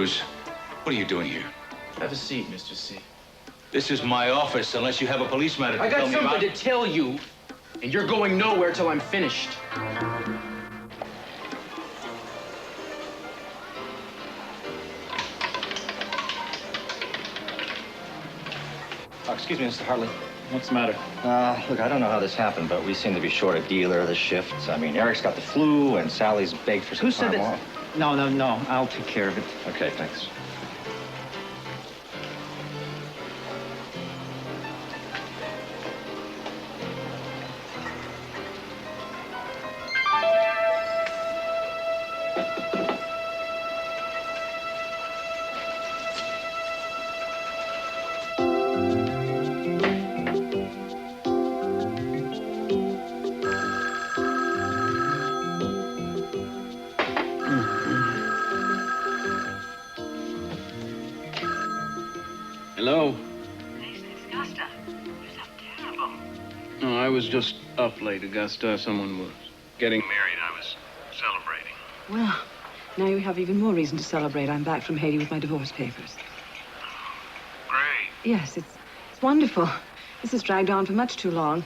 Cruz, what are you doing here? Have a seat, Mr. C. This is my office, unless you have a police matter to I tell got me about. something to tell you, and you're going nowhere till I'm finished. Oh, excuse me, Mr. Hartley. What's the matter? Look, I don't know how this happened, but we seem to be short a dealer, the shifts. I mean, Eric's got the flu, and Sally's begged for some Who said time that? off. No. I'll take care of it. Okay, thanks. Hello? Mason, it's Augusta. You sound terrible. No, I was just up late, Augusta. Someone was getting married. I was celebrating. Well, now you have even more reason to celebrate. I'm back from Haiti with my divorce papers. Great. Yes, it's wonderful. This has dragged on for much too long.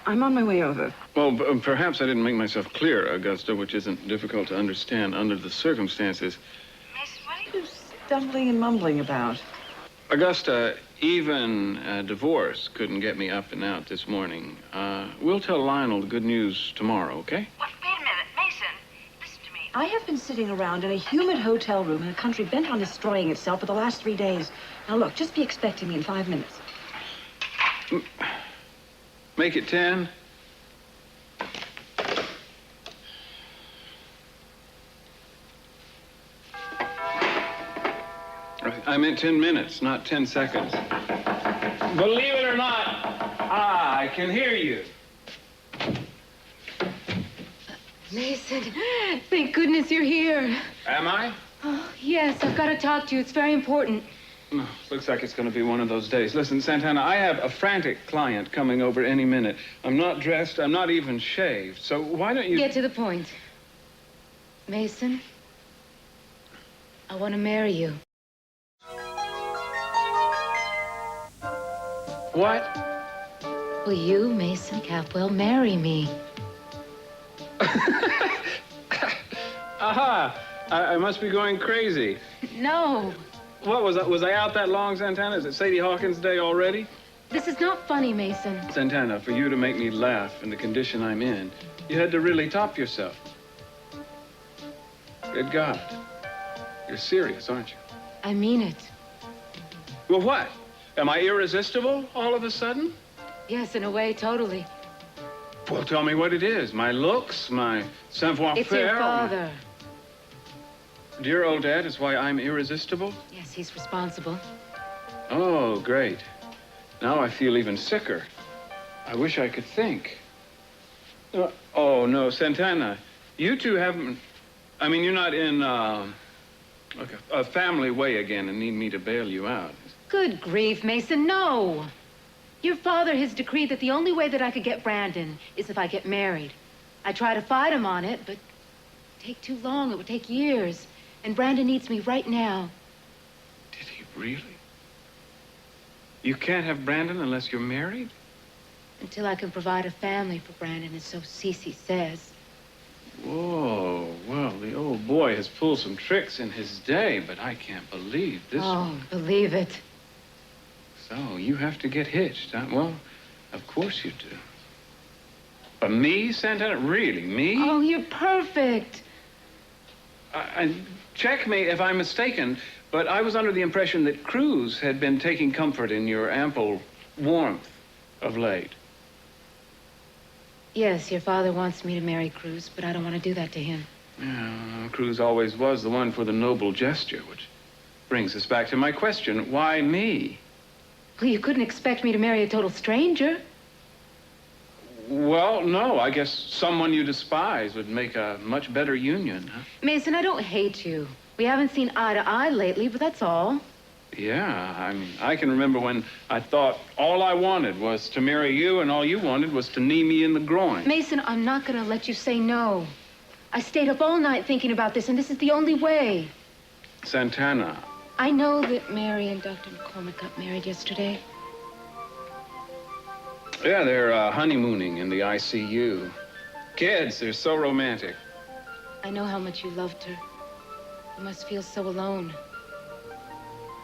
I'm on my way over. Well, perhaps I didn't make myself clear, Augusta, which isn't difficult to understand under the circumstances. Mason, what are you... Stumbling and mumbling about. Augusta, even a divorce couldn't get me up and out this morning. We'll tell Lionel the good news tomorrow, okay? What? Wait a minute. Mason, listen to me. I have been sitting around in a humid hotel room in a country bent on destroying itself for the last 3 days. Now, look, just be expecting me in 5 minutes. Make it 10. I meant 10 minutes, not 10 seconds. Believe it or not, I can hear you. Mason, thank goodness you're here. Am I? Oh, yes, I've got to talk to you. It's very important. No, looks like it's going to be one of those days. Listen, Santana, I have a frantic client coming over any minute. I'm not dressed. I'm not even shaved. So why don't you... Get to the point. Mason, I want to marry you. What? Will you, Mason Capwell, marry me? Aha! I must be going crazy. No. What, was I out that long, Santana? Is it Sadie Hawkins' day already? This is not funny, Mason. Santana, for you to make me laugh in the condition I'm in, you had to really top yourself. Good God. You're serious, aren't you? I mean it. Well, what? Am I irresistible all of a sudden? Yes, in a way, totally. Well, tell me what it is. My looks, my savoir-faire. It's your father. Dear old Dad is why I'm irresistible? Yes, he's responsible. Oh, great. Now I feel even sicker. I wish I could think. Oh, no, Santana, you two haven't... I mean, you're not in like a family way again and need me to bail you out. Good grief, Mason, no. Your father has decreed that the only way that I could get Brandon is if I get married. I try to fight him on it, but it would take too long. It would take years. And Brandon needs me right now. Did he really? You can't have Brandon unless you're married? Until I can provide a family for Brandon, as so Cece says. Whoa, well, the old boy has pulled some tricks in his day, but I can't believe this one. Believe it. So, you have to get hitched, huh? Well, of course you do. But me, Santana? Really, me? Oh, you're perfect. Check me if I'm mistaken, but I was under the impression that Cruz had been taking comfort in your ample warmth of late. Yes, your father wants me to marry Cruz, but I don't want to do that to him. Yeah, Cruz always was the one for the noble gesture, which brings us back to my question. Why me? Well, you couldn't expect me to marry a total stranger. Well, no, I guess someone you despise would make a much better union, huh? Mason, I don't hate you. We haven't seen eye to eye lately, but that's all. Yeah, I mean, I can remember when I thought all I wanted was to marry you and all you wanted was to knee me in the groin. Mason, I'm not going to let you say no. I stayed up all night thinking about this, and this is the only way. Santana. I know that Mary and Dr. McCormick got married yesterday. Yeah, they're honeymooning in the ICU. Kids, they're so romantic. I know how much you loved her. You must feel so alone.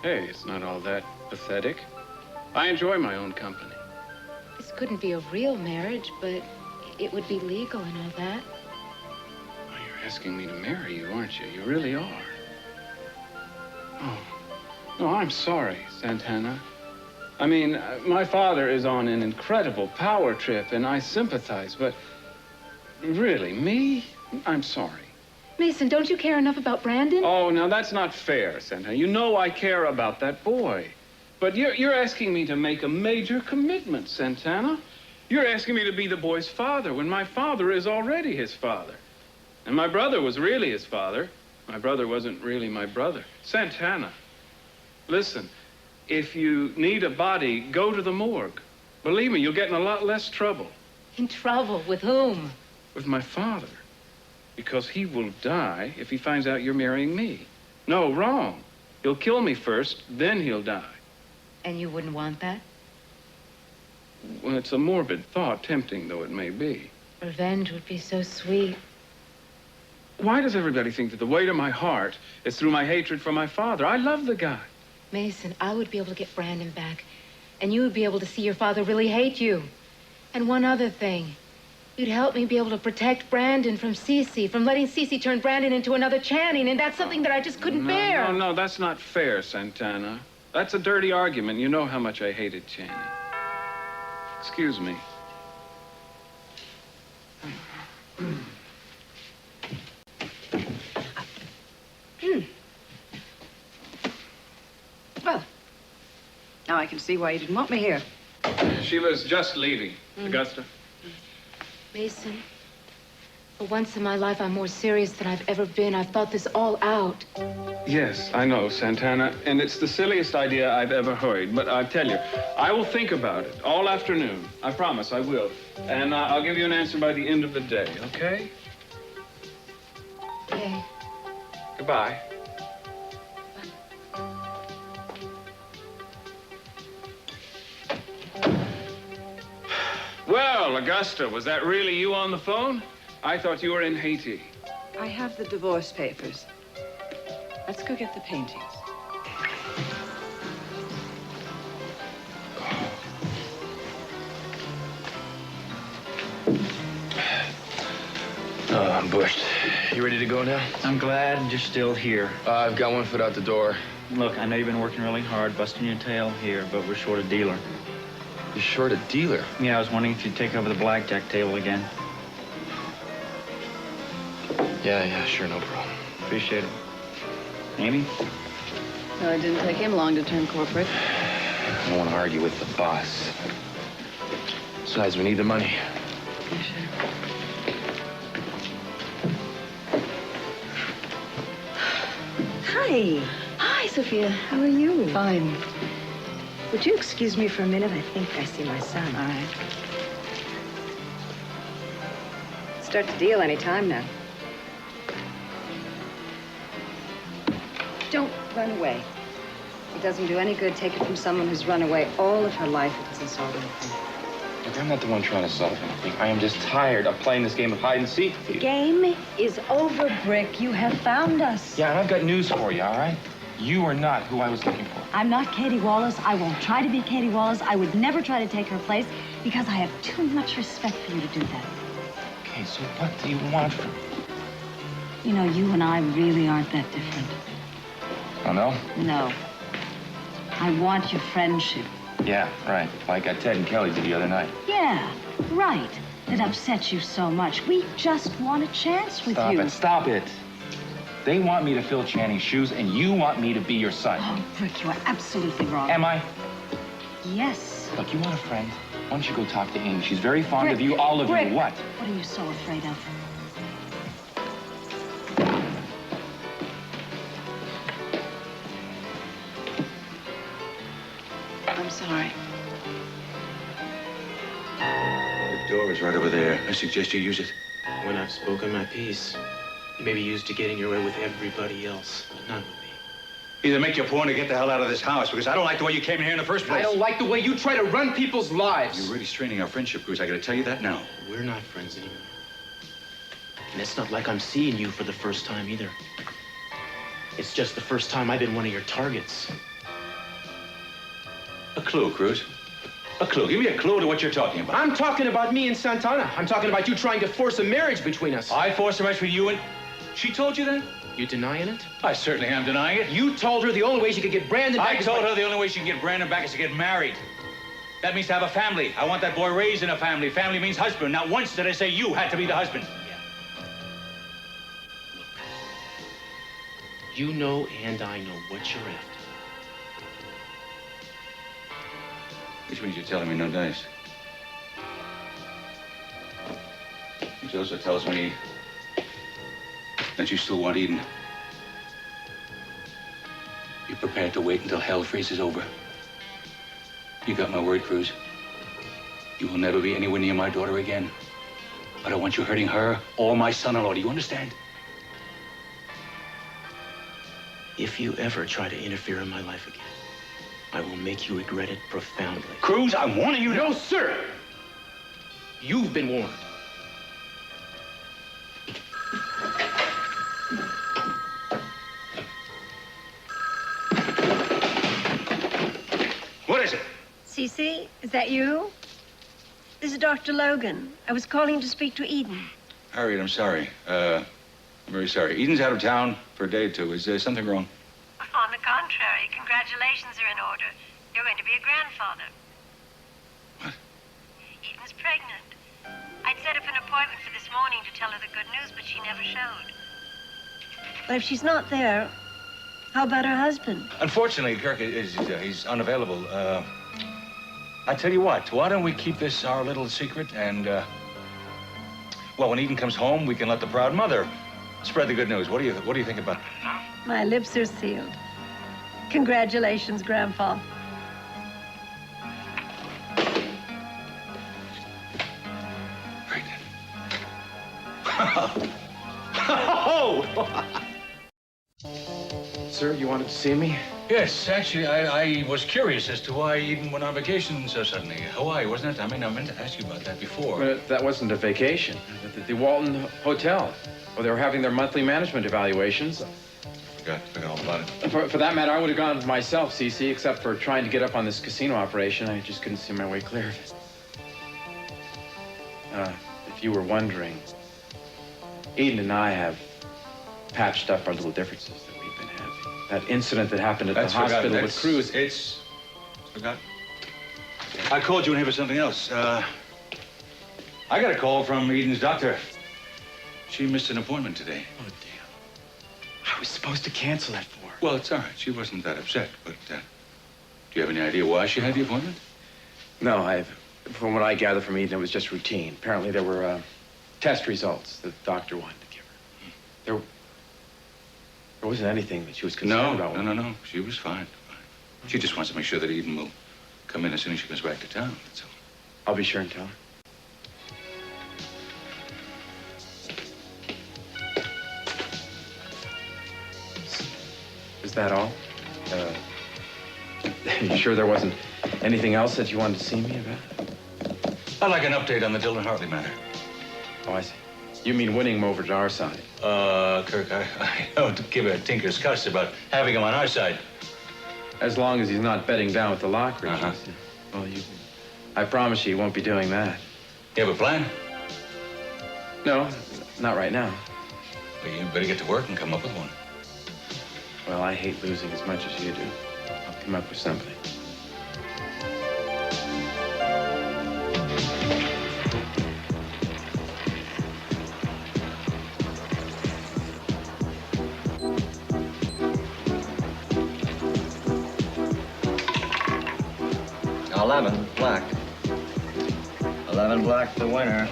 Hey, it's not all that pathetic. I enjoy my own company. This couldn't be a real marriage, but it would be legal and all that. Well, you're asking me to marry you, aren't you? You really are. Oh, no, I'm sorry, Santana. I mean, my father is on an incredible power trip, and I sympathize, but really, me? I'm sorry. Mason, don't you care enough about Brandon? Oh, now that's not fair, Santana. You know I care about that boy. But you're asking me to make a major commitment, Santana. You're asking me to be the boy's father when my father is already his father. And my brother was really his father. My brother wasn't really my brother. Santana, listen, if you need a body, go to the morgue. Believe me, you'll get in a lot less trouble. In trouble? With whom? With my father. Because he will die if he finds out you're marrying me. No, wrong. He'll kill me first, then he'll die. And you wouldn't want that? Well, it's a morbid thought, tempting though it may be. Revenge would be so sweet. Why does everybody think that the way to my heart is through my hatred for my father? I love the guy. Mason, I would be able to get Brandon back, and you would be able to see your father really hate you. And one other thing. You'd help me be able to protect Brandon from Cece, from letting Cece turn Brandon into another Channing, and that's something that I just couldn't bear. No, that's not fair, Santana. That's a dirty argument. You know how much I hated Channing. Excuse me. Well, now I can see why you didn't want me here. She was just leaving. Augusta? Mason, for once in my life, I'm more serious than I've ever been. I've thought this all out. Yes, I know, Santana, and it's the silliest idea I've ever heard. But I tell you, I will think about it all afternoon. I promise I will. And I'll give you an answer by the end of the day, okay? Okay. Goodbye. Well, Augusta, was that really you on the phone? I thought you were in Haiti. I have the divorce papers. Let's go get the paintings. I'm bushed. You ready to go now? I'm glad you're still here. I've got one foot out the door. Look, I know you've been working really hard, busting your tail here, but we're short a dealer. You're short a dealer? Yeah, I was wondering if you'd take over the blackjack table again. Yeah, sure, no problem. Appreciate it. Amy? No, it didn't take him long to turn corporate. I don't want to argue with the boss. Besides, we need the money. Yeah, sure. Hi. Hi, Sophia. How are you? Fine. Would you excuse me for a minute? I think I see my son. All right. Start the deal any time now. Don't run away. It doesn't do any good taking from someone who's run away all of her life. It doesn't solve anything. Look, I'm not the one trying to solve anything. I am just tired of playing this game of hide and seek with you. Game is over, Brick. You have found us. Yeah, and I've got news for you, all right? You are not who I was looking for. I'm not Katie Wallace. I won't try to be Katie Wallace. I would never try to take her place because I have too much respect for you to do that. Okay, so what do you want from me? You know, you and I really aren't that different. Oh, no? No. I want your friendship. Yeah, right. Like Ted and Kelly did the other night. Yeah, right. It upsets you so much. We just want a chance with you. Stop it. They want me to fill Channing's shoes, and you want me to be your son. Oh, Brick, you are absolutely wrong. Am I? Yes. Look, you want a friend? Why don't you go talk to Amy? She's very fond Brick, of you, all of Brick, you. What? What are you so afraid of? I'm sorry. The door is right over there. I suggest you use it. When I've spoken my piece, you may be used to getting your way with everybody else, but not with me. Either make your point or get the hell out of this house, because I don't like the way you came in here in the first place. I don't like the way you try to run people's lives. You're really straining our friendship, Cruz. I gotta tell you that now. We're not friends anymore. And it's not like I'm seeing you for the first time either. It's just the first time I've been one of your targets. A clue, Cruz. A clue. Give me a clue to what you're talking about. I'm talking about me and Santana. I'm talking about you trying to force a marriage between us. I forced a marriage between you and... She told you that? You denying it? I certainly am denying it. You told her the only way she could get Brandon back I told her the only way she can get Brandon back is to get married. That means to have a family. I want that boy raised in a family. Family means husband. Not once did I say you had to be the husband. You know and I know what you're after. Which means you're telling me no dice. Which also tells me that you still want Eden. You're prepared to wait until hell freezes over. You got my word, Cruz. You will never be anywhere near my daughter again. I don't want you hurting her or my son-in-law. Do you understand? If you ever try to interfere in my life again, I will make you regret it profoundly. Cruz, I'm warning you. No, sir. You've been warned. What is it? Cece, is that you? This is Dr. Logan. I was calling to speak to Eden. Harriet, I'm sorry. I'm very sorry. Eden's out of town for a day or two. Is there something wrong? On the contrary, congratulations are in order. You're going to be a grandfather. What? Eden's pregnant. I'd set up an appointment for this morning to tell her the good news, but she never showed. But if she's not there, how about her husband? Unfortunately, Kirk he's unavailable. I tell you what, why don't we keep this our little secret and, well, when Eden comes home, we can let the proud mother spread the good news. What do you think about that? My lips are sealed. Congratulations, Grandpa. Pregnant. Sir, you wanted to see me? Yes, actually, I was curious as to why Eden went on vacation so suddenly. Hawaii, wasn't it? I mean, I meant to ask you about that before. But that wasn't a vacation. The Walton Hotel. Well, they were having their monthly management evaluations. Forgot all about it. For that matter, I would have gone myself, Cece, except for trying to get up on this casino operation. I just couldn't see my way clear of it. If you were wondering, Eden and I have patched up our little differences that we've been having. That incident that happened at the hospital with Cruz. It's forgotten. I called you in here for something else. I got a call from Eden's doctor. She missed an appointment today. Oh, damn. I was supposed to cancel that for her. Well, it's all right. She wasn't that upset, but do you have any idea why she had the appointment? No, from what I gathered from Eden, it was just routine. Apparently, there were test results that the doctor wanted to give her. There wasn't anything that she was concerned about. No. She was fine. She just wants to make sure that Eden will come in as soon as she comes back to town. That's all. I'll be sure and tell her. Is that all? You sure there wasn't anything else that you wanted to see me about? I'd like an update on the Dylan Hartley matter. Oh, I see. You mean winning him over to our side? Kirk, I don't give a tinker's cuss about having him on our side. As long as he's not betting down with the Lockridges. Well, I promise you he won't be doing that. You have a plan? No, not right now. Well, you better get to work and come up with one. Well, I hate losing as much as you do. I'll come up with something. Black. 11 black, the winner.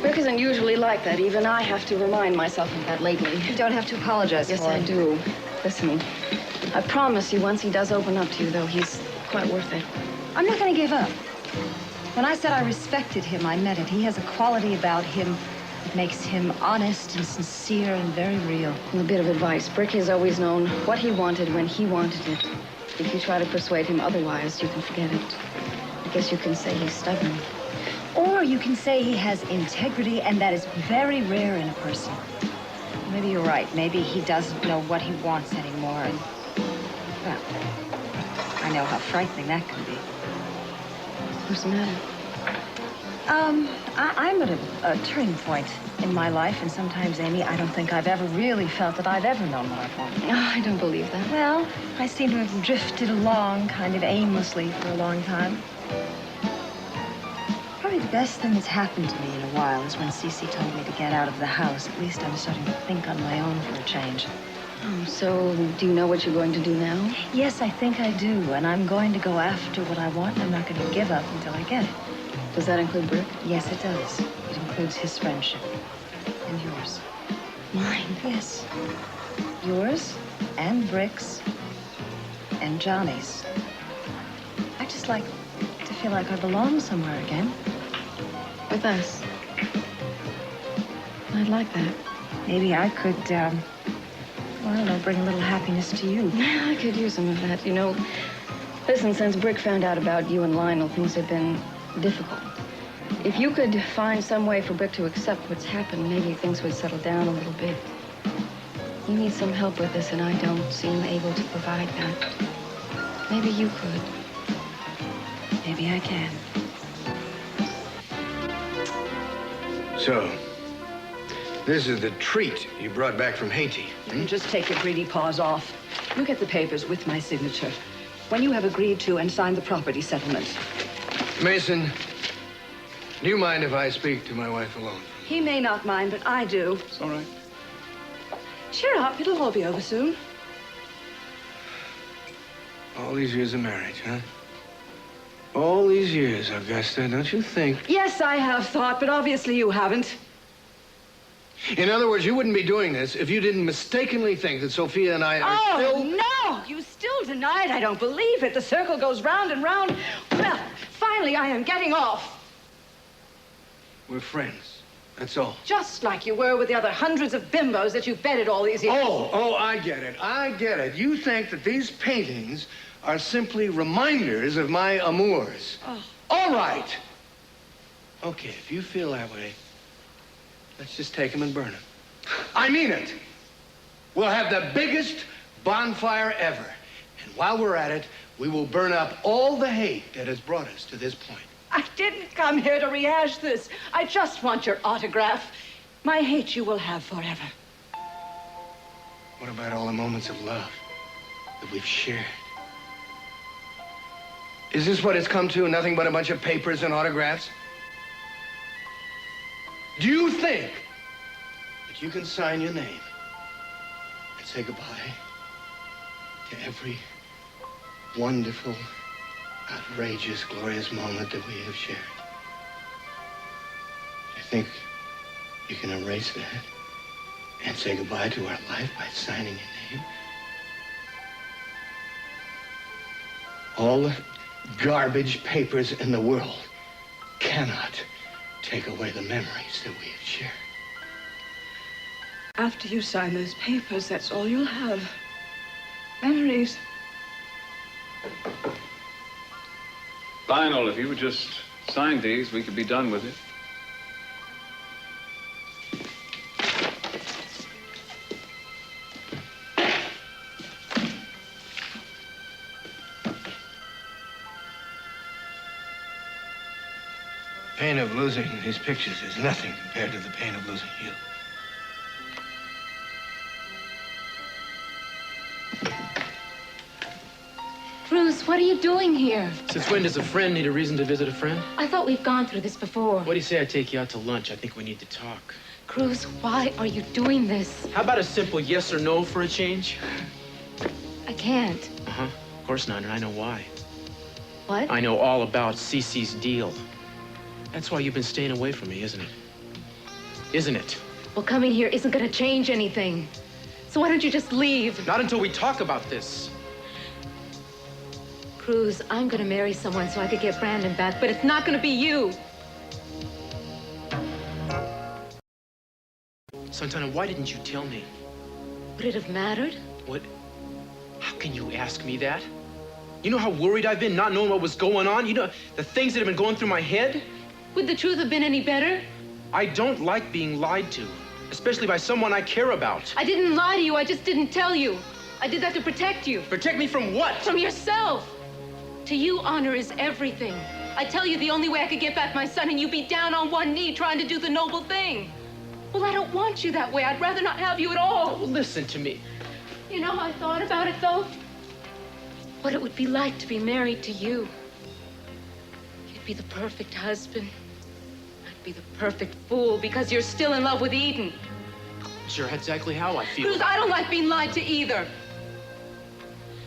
Rick isn't usually like that. Even I have to remind myself of that lately. You don't have to apologize Yes, for I it. do. Listen, I promise you once he does open up to you, though, he's quite worth it. I'm not going to give up. When I said I respected him, I meant it. He has a quality about him that makes him honest and sincere and very real. A bit of advice. Brick has always known what he wanted when he wanted it. If you try to persuade him otherwise, you can forget it. I guess you can say he's stubborn. Or you can say he has integrity, and that is very rare in a person. Maybe you're right. Maybe he doesn't know what he wants anymore. And, well, I know how frightening that can be. What's the matter? I'm at a turning point in my life, and sometimes, Amy, I don't think I've ever really felt that I've ever known what I want. Oh, I don't believe that. Well, I seem to have drifted along kind of aimlessly for a long time. Probably the best thing that's happened to me in a while is when Cece told me to get out of the house. At least I'm starting to think on my own for a change. Oh, so do you know what you're going to do now? Yes, I think I do, and I'm going to go after what I want, and I'm not going to give up until I get it. Does that include Brick? Yes, it does. It includes his friendship. And yours. Mine? Yes. Yours, and Brick's, and Johnny's. I just like to feel like I belong somewhere again. With us? I'd like that. Maybe I could, well, I don't know, bring a little happiness to you. Yeah, I could use some of that. You know, listen, since Brick found out about you and Lionel, things have been difficult. If you could find some way for Brick to accept what's happened, maybe things would settle down a little bit. You need some help with this, and I don't seem able to provide that. Maybe you could. Maybe I can. So, this is the treat you brought back from Haiti. You just take your greedy paws off. You get the papers with my signature. When you have agreed to and signed the property settlement. Mason, do you mind if I speak to my wife alone? He may not mind, but I do. It's all right. Cheer up, it'll all be over soon. All these years of marriage, huh? All these years, Augusta, don't you think? Yes, I have thought, but obviously you haven't. In other words, you wouldn't be doing this if you didn't mistakenly think that Sophia and I are still... No! You still deny it. I don't believe it. The circle goes round and round. Well, finally, I am getting off. We're friends. That's all. Just like you were with the other hundreds of bimbos that you've bedded all these years. Oh, I get it. I get it. You think that these paintings are simply reminders of my amours. Oh. All right. Okay, if you feel that way, let's just take them and burn them. I mean it. We'll have the biggest bonfire ever. And while we're at it, we will burn up all the hate that has brought us to this point. I didn't come here to rehash this. I just want your autograph. My hate you will have forever. What about all the moments of love that we've shared? Is this what it's come to? Nothing but a bunch of papers and autographs? Do you think that you can sign your name and say goodbye to every wonderful, outrageous, glorious moment that we have shared? Do you think you can erase that and say goodbye to our life by signing your name? All the garbage papers in the world cannot take away the memories that we have shared. After you sign those papers, that's all you'll have. Memories. Lionel, if you would just sign these, we could be done with it. The pain of losing these pictures is nothing compared to the pain of losing you. Bruce, what are you doing here? Since when does a friend need a reason to visit a friend? I thought we've gone through this before. What do you say I take you out to lunch? I think we need to talk. Cruz, why are you doing this? How about a simple yes or no for a change? I can't. Uh-huh. Of course not, and I know why. What? I know all about Cece's deal. That's why you've been staying away from me, isn't it? Isn't it? Well, coming here isn't going to change anything. So why don't you just leave? Not until we talk about this. Cruz, I'm gonna marry someone so I could get Brandon back, but it's not gonna be you. Santana, why didn't you tell me? Would it have mattered? What? How can you ask me that? You know how worried I've been not knowing what was going on? You know the things that have been going through my head? Would the truth have been any better? I don't like being lied to, especially by someone I care about. I didn't lie to you, I just didn't tell you. I did that to protect you. Protect me from what? From yourself. To you, honor is everything. I tell you the only way I could get back my son, and you be down on one knee trying to do the noble thing. Well, I don't want you that way. I'd rather not have you at all. Oh, listen to me. You know, I thought about it, though. What it would be like to be married to you. You'd be the perfect husband. I'd be the perfect fool because you're still in love with Eden. Sure, exactly how I feel. Cruz, I don't like being lied to either.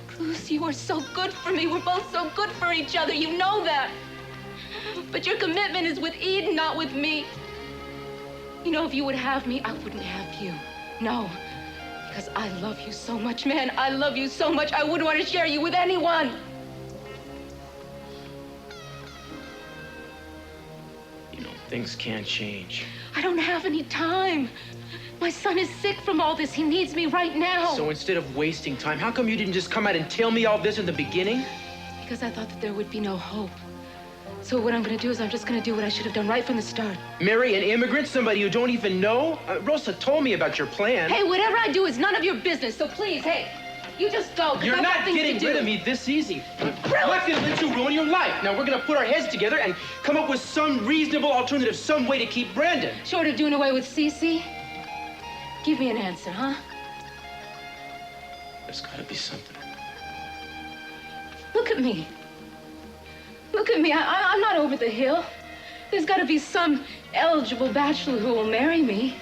Cruz, you are so good for me. We're both so good for each other. You know that. But your commitment is with Eden, not with me. You know, if you would have me, I wouldn't have you. No. Because I love you so much, man. I love you so much, I wouldn't want to share you with anyone. You know, things can change. I don't have any time. My son is sick from all this. He needs me right now. So instead of wasting time, how come you didn't just come out and tell me all this in the beginning? Because I thought that there would be no hope. So what I'm going to do is I'm just going to do what I should have done right from the start. Marry an immigrant, somebody you don't even know? Rosa told me about your plan. Hey, whatever I do is none of your business, so please, hey, you just go. You're not getting rid of me this easy. I'm not going to let you ruin your life. Now, we're going to put our heads together and come up with some reasonable alternative, some way to keep Brandon. Short of doing away with Cece? Give me an answer, huh? There's got to be something. Look at me. Look at me. I'm not over the hill. There's got to be some eligible bachelor who will marry me.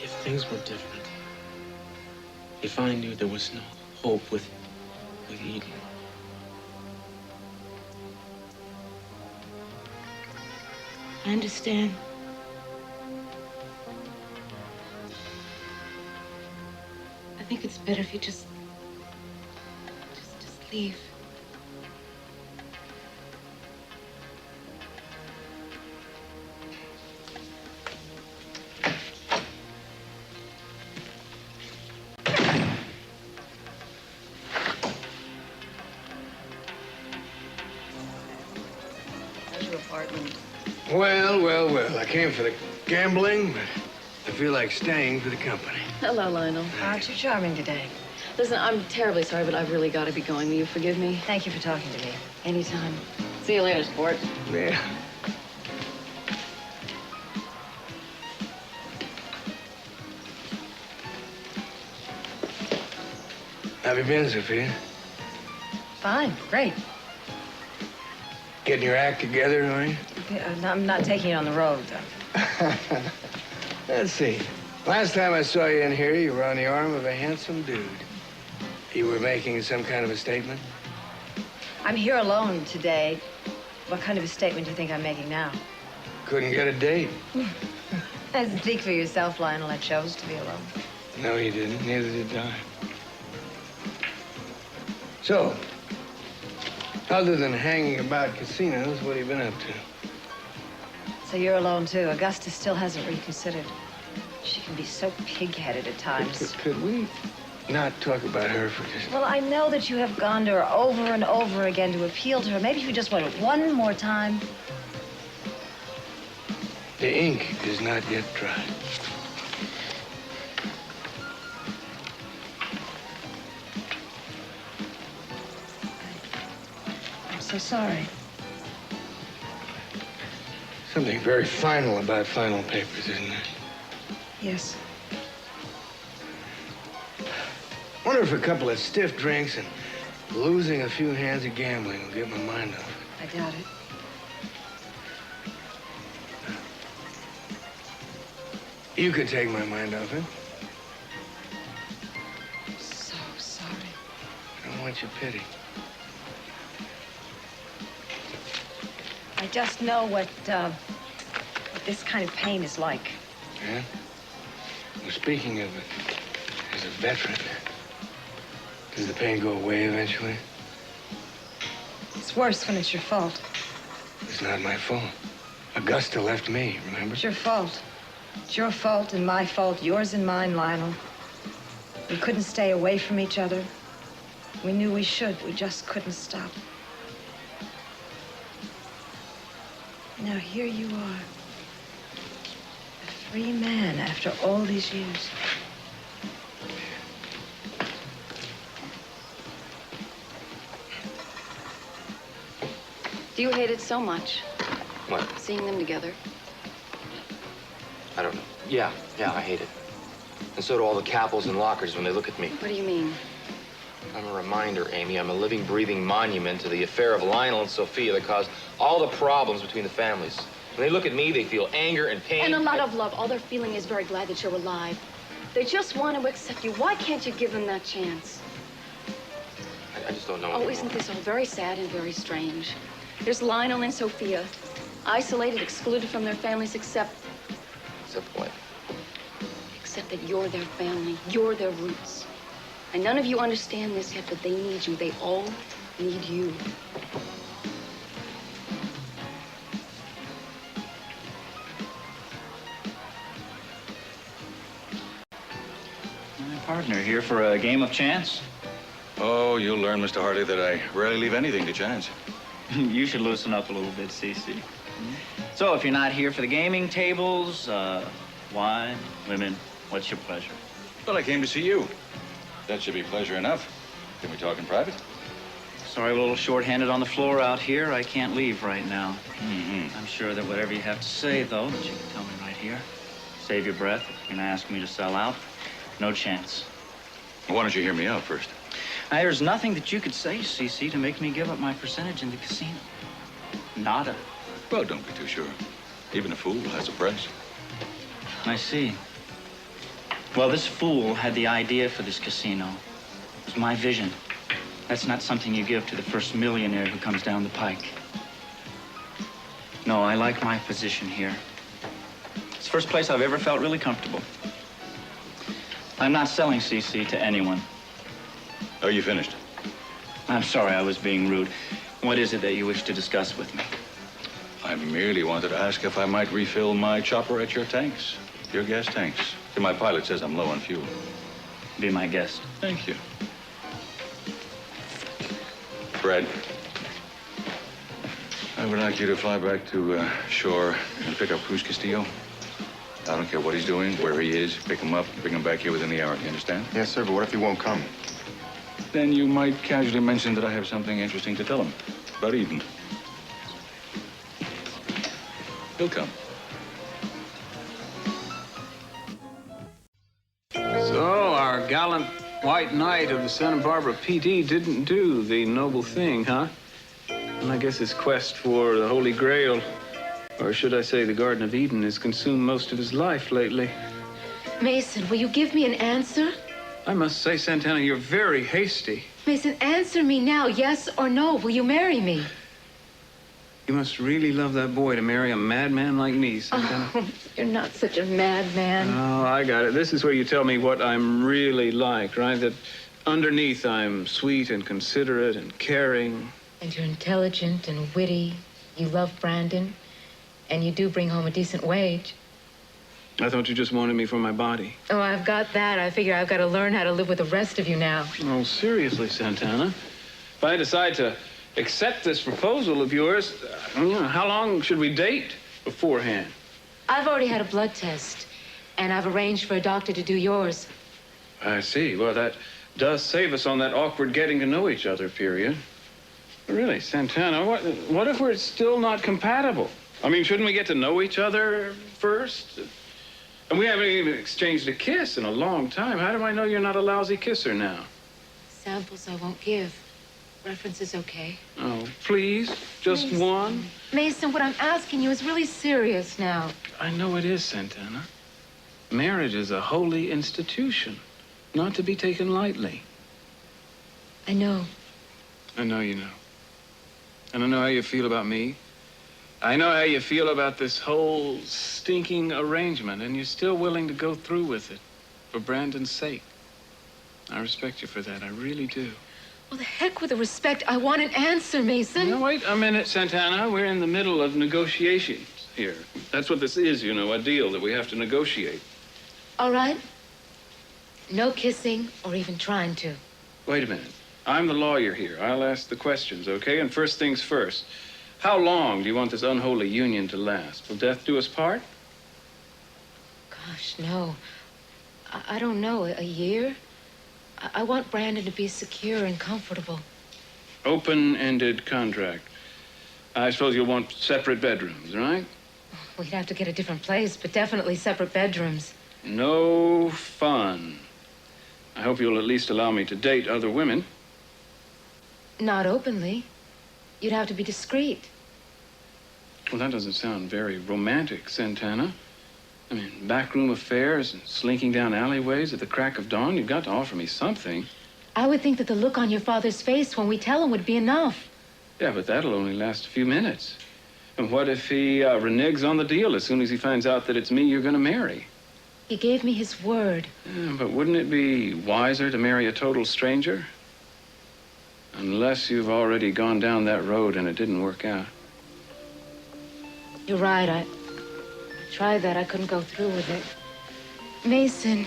If things were different, if I knew there was no hope with Eden. I understand. I think it's better if you just leave. How's your apartment? Well, well, well. I came for the gambling, but I feel like staying for the company. Hello, Lionel. Aren't you charming today? Listen, I'm terribly sorry, but I've really got to be going. Will you forgive me? Thank you for talking to me. Anytime. See you later, sport. Yeah. How have you been, Sophia? Fine, great. Getting your act together, are you? I'm not taking it on the road, though. Let's see. Last time I saw you in here, you were on the arm of a handsome dude. You were making some kind of a statement? I'm here alone today. What kind of a statement do you think I'm making now? Couldn't get a date. Speak for yourself, Lionel. I chose to be alone. No, you didn't. Neither did I. So, other than hanging about casinos, what have you been up to? So you're alone, too. Augusta still hasn't reconsidered. She can be so pig-headed at times. Could we not talk about her for just... Well, I know that you have gone to her over and over again to appeal to her. Maybe if you just went one more time. The ink is not yet dry. I'm so sorry. Something very final about final papers, isn't there? Yes. Wonder if a couple of stiff drinks and losing a few hands of gambling will get my mind off it. I doubt it. You could take my mind off it. I'm so sorry. I don't want your pity. I just know what this kind of pain is like. Yeah? Well, speaking of it, as a veteran, Does the pain go away eventually? It's worse when it's your fault. It's not my fault. Augusta left me, remember? It's your fault. It's your fault and my fault, yours and mine, Lionel. We couldn't stay away from each other. We knew we should. We just couldn't stop. Now here you are. A free man after all these years. Do you hate it so much, What? seeing them together? I don't know. Yeah, I hate it. And so do all the Capples and Lockers when they look at me. What do you mean? I'm a reminder, Amy. I'm a living, breathing monument to the affair of Lionel and Sophia that caused all the problems between the families. When they look at me, they feel anger and pain. And a lot of love. All they're feeling is very glad that you're alive. They just want to accept you. Why can't you give them that chance? I just don't know Oh, anymore. isn't this all very sad and very strange? There's Lionel and Sophia, isolated, excluded from their families, except what? Except that you're their family. You're their roots. And none of you understand this yet, but they need you. They all need you. My partner here for a game of chance. Oh, you'll learn, Mr. Hartley, that I rarely leave anything to chance. You should loosen up a little bit, Cece. So, if you're not here for the gaming tables, wine, women, what's your pleasure? Well, I came to see you. That should be pleasure enough. Can we talk in private? Sorry, I'm a little short-handed on the floor out here. I can't leave right now. I'm sure that whatever you have to say, though, that you can tell me right here. Save your breath. If you're gonna ask me to sell out, no chance. Well, why don't you hear me out first? There's nothing that you could say, Cece, to make me give up my percentage in the casino. Nada. Well, don't be too sure. Even a fool has a price. I see. Well, this fool had the idea for this casino. It was my vision. That's not something you give to the first millionaire who comes down the pike. No, I like my position here. It's the first place I've ever felt really comfortable. I'm not selling CC to anyone. Oh, you finished? I'm sorry, I was being rude. What is it that you wish to discuss with me? I merely wanted to ask if I might refill my chopper at your tanks. Your gas tanks. My pilot says I'm low on fuel. Be my guest. Thank you. Fred, I would like you to fly back to shore and pick up Cruz Castillo. I don't care what he's doing, where he is. Pick him up, bring him back here within the hour. You understand? Yes, sir, but what if he won't come? Then you might casually mention that I have something interesting to tell him about Eden. He'll come. So, our gallant white knight of the Santa Barbara PD didn't do the noble thing, huh? And I guess his quest for the Holy Grail, or should I say the Garden of Eden, has consumed most of his life lately. Mason, will you give me an answer? I must say, Santana, you're very hasty. Mason, answer me now, yes or no. Will you marry me? You must really love that boy to marry a madman like me, Santana. Oh, you're not such a madman. Oh, I got it. This is where you tell me what I'm really like, right? That underneath I'm sweet and considerate and caring. And you're intelligent and witty. You love Brandon. And you do bring home a decent wage. I thought you just wanted me for my body. Oh, I've got that. I figure I've got to learn how to live with the rest of you now. Oh, seriously, Santana. If I decide to accept this proposal of yours, how long should we date beforehand? I've already had a blood test. And I've arranged for a doctor to do yours. I see. Well, that does save us on that awkward getting to know each other period. Really, Santana, what if we're still not compatible? I mean, shouldn't we get to know each other first? And we haven't even exchanged a kiss in a long time. How do I know you're not a lousy kisser now? Samples I won't give. References okay. Oh, please? Just Mason. one? Mason, what I'm asking you is really serious now. I know it is, Santana. Marriage is a holy institution, not to be taken lightly. I know. I know you know. And I know how you feel about me. I know how you feel about this whole stinking arrangement, and you're still willing to go through with it for Brandon's sake. I respect you for that. I really do. Well, the heck with the respect. I want an answer, Mason. Now, wait a minute, Santana. We're in the middle of negotiations here. That's what this is, you know, a deal that we have to negotiate. All right. No kissing or even trying to. Wait a minute. I'm the lawyer here. I'll ask the questions, okay? And first things first. How long do you want this unholy union to last? Will death do us part? Gosh, no. I don't know. A year? I want Brandon to be secure and comfortable. Open-ended contract. I suppose you'll want separate bedrooms, right? We'd have to get a different place, but definitely separate bedrooms. No fun. I hope you'll at least allow me to date other women. Not openly. You'd have to be discreet. Well, that doesn't sound very romantic, Santana. I mean, backroom affairs and slinking down alleyways at the crack of dawn. You've got to offer me something. I would think that the look on your father's face when we tell him would be enough. Yeah, but that'll only last a few minutes. And what if he reneges on the deal as soon as he finds out that it's me you're going to marry? He gave me his word. Yeah, but wouldn't it be wiser to marry a total stranger? Unless you've already gone down that road and it didn't work out. You're right. I tried that. I couldn't go through with it. Mason,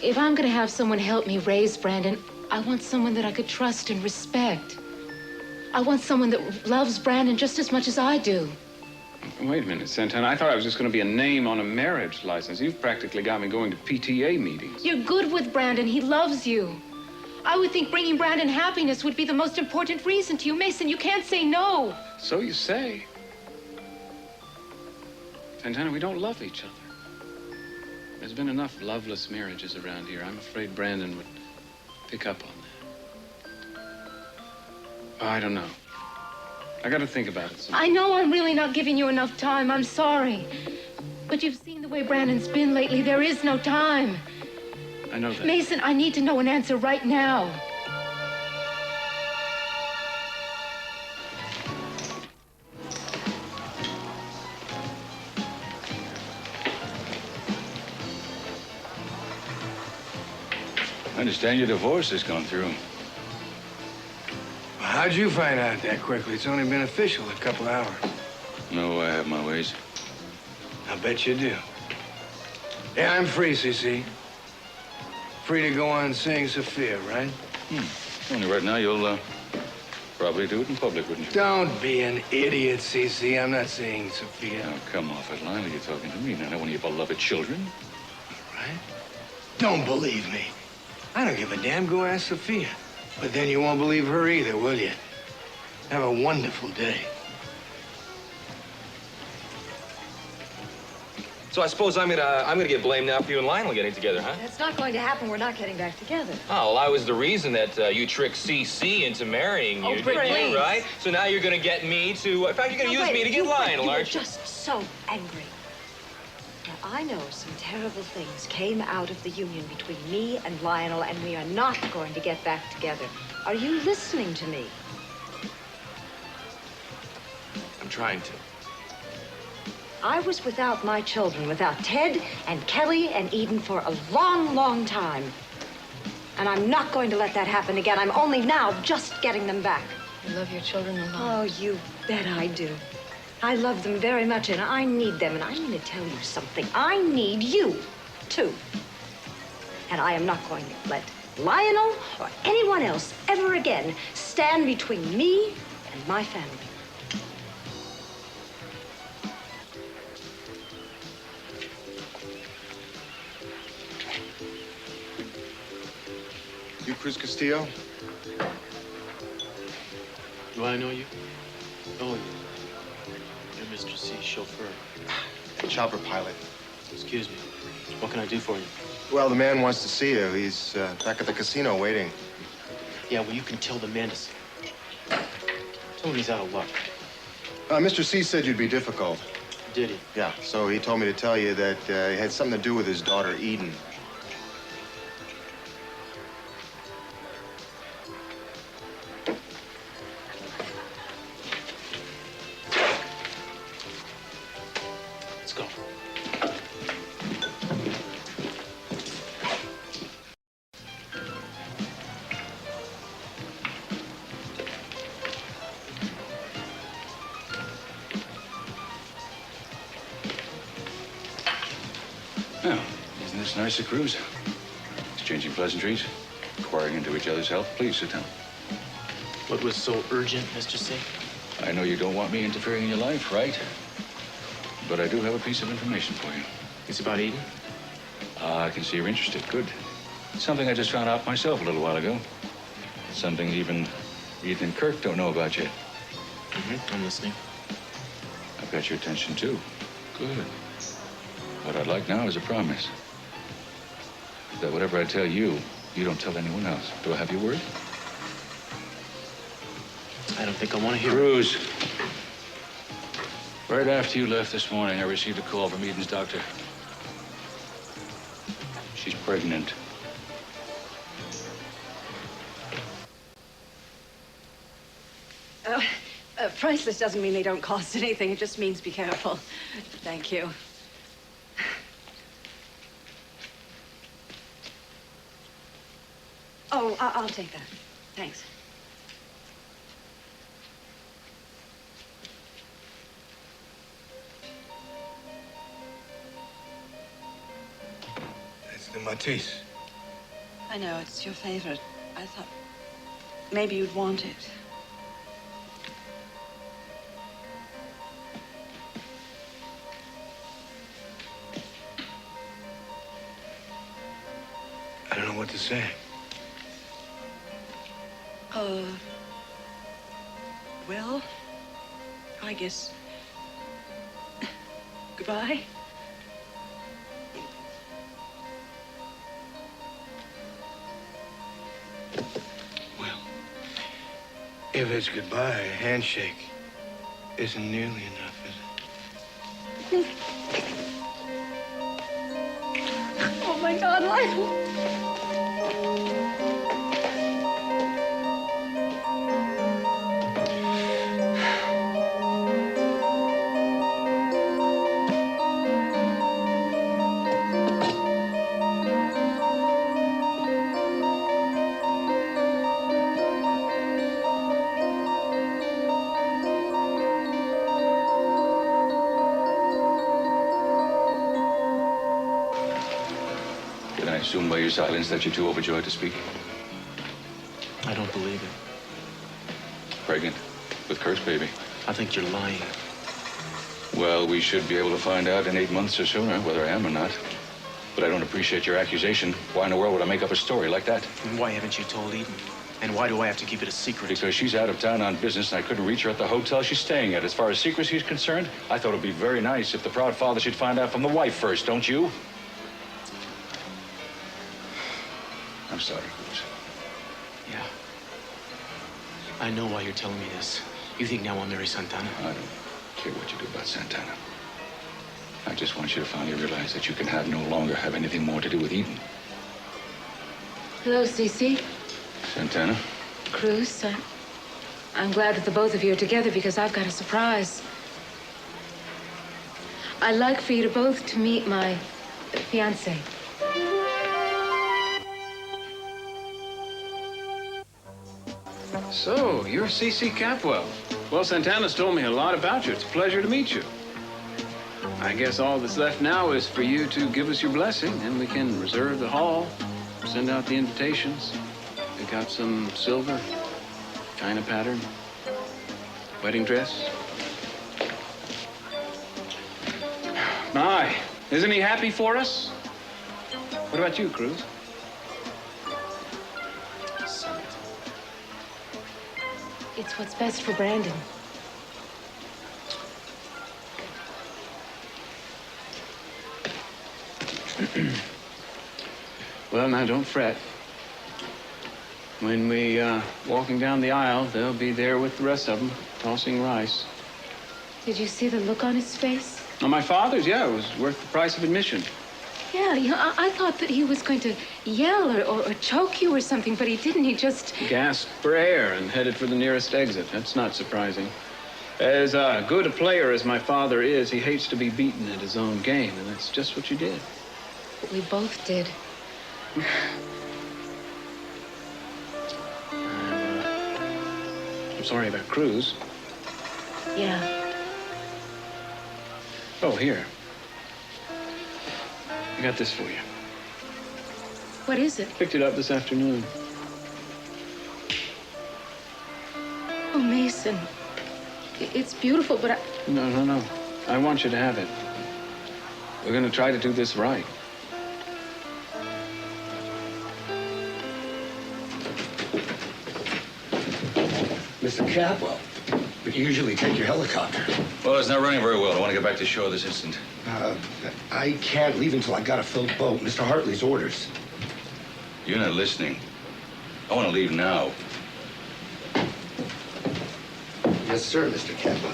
if I'm going to have someone help me raise Brandon, I want someone that I could trust and respect. I want someone that loves Brandon just as much as I do. Wait a minute, Santana. I thought I was just going to be a name on a marriage license. You've practically got me going to PTA meetings. You're good with Brandon. He loves you. I would think bringing Brandon happiness would be the most important reason to you. Mason, you can't say no. So you say. Santana, we don't love each other. There's been enough loveless marriages around here. I'm afraid Brandon would pick up on that. Oh, I don't know. I got to think about it some more. I know I'm really not giving you enough time. I'm sorry. But you've seen the way Brandon's been lately. There is no time. I know that. Mason, I need to know an answer right now. I understand your divorce has gone through. How'd you find out that quickly? It's only been official a couple hours. No, I have my ways. I bet you do. Yeah, I'm free, CC. Free to go on seeing Sophia, right? Only right now you'll probably do it in public, wouldn't you? Don't be an idiot, CC. I'm not seeing Sophia. Now, come off it, Lila. You're talking to me, not one of your beloved children. All right? Don't believe me. I don't give a damn. Go ask Sophia. But then you won't believe her either, will you? Have a wonderful day. So I suppose I'm gonna get blamed now for you and Lionel getting together, huh? That's not going to happen. We're not getting back together. Oh, well, I was the reason that you tricked CC into marrying you, didn't you, right? So now you're gonna get me to, in fact, you're gonna use me to get Lionel, aren't you? You're just so angry. Now, I know some terrible things came out of the union between me and Lionel, and we are not going to get back together. Are you listening to me? I'm trying to. I was without my children, without Ted and Kelly and Eden for a long, long time. And I'm not going to let that happen again. I'm only now just getting them back. You love your children a lot. Oh, you bet I do. I love them very much, and I need them. And I'm going to tell you something. I need you, too. And I am not going to let Lionel or anyone else ever again stand between me and my family. You Cruz Castillo? Do I know you? Oh, you're Mr. C's chauffeur. Chopper pilot. Excuse me. What can I do for you? Well, the man wants to see you. He's back at the casino waiting. Yeah, well, you can tell the man to see. Tell him he's out of luck. Mr. C said you'd be difficult. Did he? Yeah, so he told me to tell you that it had something to do with his daughter, Eden. Let's go. It's nice to cruise. Exchanging pleasantries, inquiring into each other's health. Please sit down. What was so urgent, Mr. C? I know you don't want me interfering in your life, right? But I do have a piece of information for you. It's about Eden? I can see you're interested. Good. It's something I just found out myself a little while ago. Something even Ethan and Kirk don't know about yet. Mm-hmm. I'm listening. I've got your attention, too. Good. What I'd like now is a promise. That whatever I tell you, you don't tell anyone else. Do I have your word? I don't think I want to hear it. Cruz. Right after you left this morning, I received a call from Eden's doctor. She's pregnant. Priceless doesn't mean they don't cost anything. It just means be careful. Thank you. Oh, I'll take that. Thanks. That's the Matisse. I know, it's your favorite. I thought maybe you'd want it. I don't know what to say. Well, I guess. Goodbye. Well, if it's goodbye, a handshake isn't nearly enough, is it? Oh my God, Lionel. Can I assume by your silence that you're too overjoyed to speak? I don't believe it. Pregnant with Kirk's baby. I think you're lying. Well, we should be able to find out in 8 months or sooner whether I am or not. But I don't appreciate your accusation. Why in the world would I make up a story like that? And why haven't you told Eden? And why do I have to keep it a secret? Because she's out of town on business and I couldn't reach her at the hotel she's staying at. As far as secrecy is concerned, I thought it'd be very nice if the proud father should find out from the wife first, don't you? I'm sorry, Cruz. Yeah. I know why you're telling me this. You think now I'll marry Santana? I don't care what you do about Santana. I just want you to finally realize that you can no longer have anything more to do with Eden. Hello, Cece. Santana? Cruz, I'm glad that the both of you are together because I've got a surprise. I'd like for you to both to meet my fiancé. So, you're C.C. Capwell. Well, Santana's told me a lot about you. It's a pleasure to meet you. I guess all that's left now is for you to give us your blessing, and we can reserve the hall, send out the invitations, pick out some silver, china pattern, wedding dress. My, isn't he happy for us? What about you, Cruz? It's what's best for Brandon. Well, now, don't fret. When we, walking down the aisle, they'll be there with the rest of them, tossing rice. Did you see the look on his face? Oh, my father's, yeah, it was worth the price of admission. Yeah, you know, I thought that he was going to yell or choke you or something, but he didn't. He just... Gasped for air and headed for the nearest exit. That's not surprising. As good a player as my father is, he hates to be beaten at his own game, and that's just what you did. We both did. I'm sorry about Cruz. Yeah. Oh, here. I got this for you. What is it? Picked it up this afternoon. Oh, Mason. It's beautiful, but I... No. I want you to have it. We're going to try to do this right. Mr. Capwell, but you usually take your helicopter. Well, it's not running very well. I want to get back to shore this instant. I can't leave until I got a filled boat. Mr. Hartley's orders. You're not listening. I want to leave now. Yes, sir, Mr. Capwell.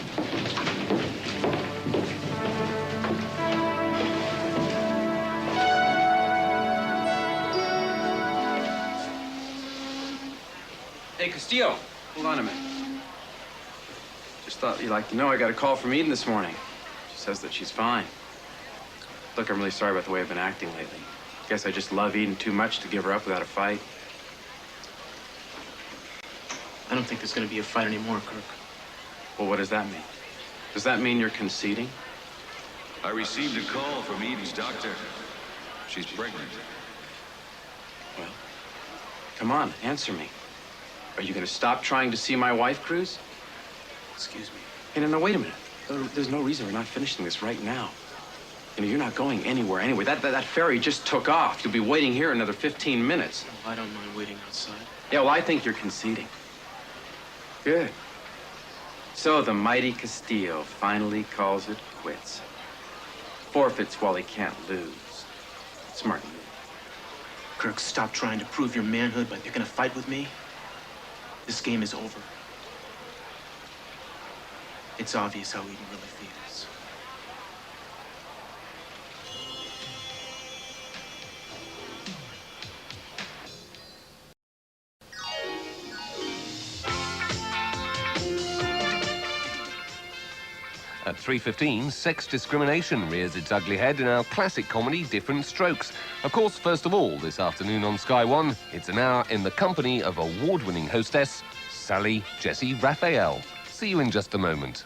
Hey, Castillo, hold on a minute. Just thought you'd like to know I got a call from Eden this morning. She says that she's fine. Look, I'm really sorry about the way I've been acting lately. Guess I just love Eden too much to give her up without a fight. I don't think there's going to be a fight anymore, Kirk. Well, what does that mean? Does that mean you're conceding? I received a call from Eden's doctor. She's pregnant. Well, come on, answer me. Are you going to stop trying to see my wife, Cruz? Excuse me. Hey, no, wait a minute. There's no reason we're not finishing this right now. You know, you're not going anywhere anyway. That ferry just took off. You'll be waiting here another 15 minutes. Oh, I don't mind waiting outside. Yeah, well, I think you're conceding. Good. So the mighty Castillo finally calls it quits. Forfeits while he can't lose. Smart move. Kirk, stop trying to prove your manhood by picking a fight with me. This game is over. It's obvious how Eden really feels. At 3:15, sex discrimination rears its ugly head in our classic comedy, Different Strokes. Of course, first of all, this afternoon on Sky One, it's an hour in the company of award-winning hostess, Sally Jessie Raphael. See you in just a moment.